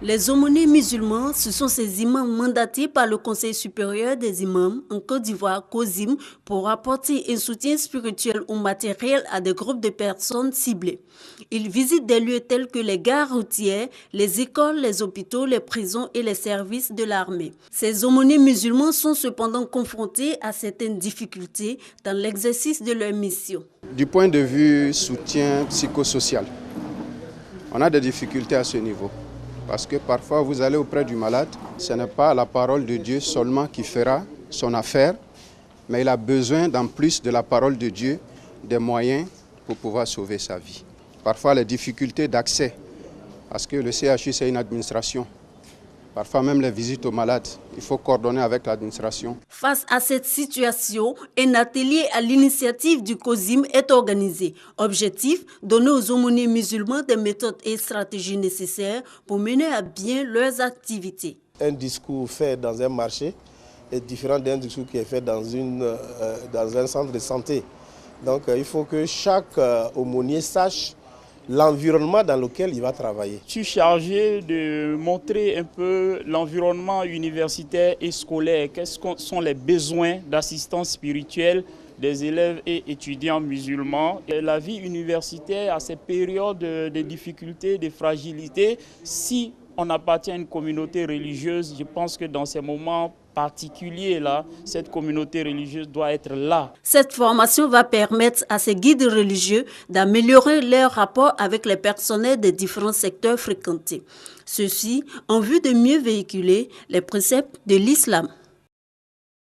Les aumôniers musulmans, ce sont ces imams mandatés par le Conseil supérieur des imams en Côte d'Ivoire, COSIM, pour apporter un soutien spirituel ou matériel à des groupes de personnes ciblées. Ils visitent des lieux tels que les gares routières, les écoles, les hôpitaux, les prisons et les services de l'armée. Ces aumôniers musulmans sont cependant confrontés à certaines difficultés dans l'exercice de leur mission. Du point de vue soutien psychosocial, on a des difficultés à ce niveau. Parce que parfois, vous allez auprès du malade, ce n'est pas la parole de Dieu seulement qui fera son affaire, mais il a besoin, en plus de la parole de Dieu, des moyens pour pouvoir sauver sa vie. Parfois, les difficultés d'accès, parce que le CHU, c'est une administration. Parfois même les visites aux malades, il faut coordonner avec l'administration. Face à cette situation, un atelier à l'initiative du COSIM est organisé. Objectif, donner aux aumôniers musulmans des méthodes et stratégies nécessaires pour mener à bien leurs activités. Un discours fait dans un marché est différent d'un discours qui est fait dans un centre de santé. Donc il faut que chaque aumônier sache l'environnement dans lequel il va travailler. Je suis chargé de montrer un peu l'environnement universitaire et scolaire, quels sont les besoins d'assistance spirituelle des élèves et étudiants musulmans. Et la vie universitaire a ses périodes de difficultés, de fragilité. Si on appartient à une communauté religieuse, je pense que dans ces moments particuliers-là, cette communauté religieuse doit être là. Cette formation va permettre à ces guides religieux d'améliorer leur rapport avec les personnels des différents secteurs fréquentés. Ceci en vue de mieux véhiculer les préceptes de l'islam.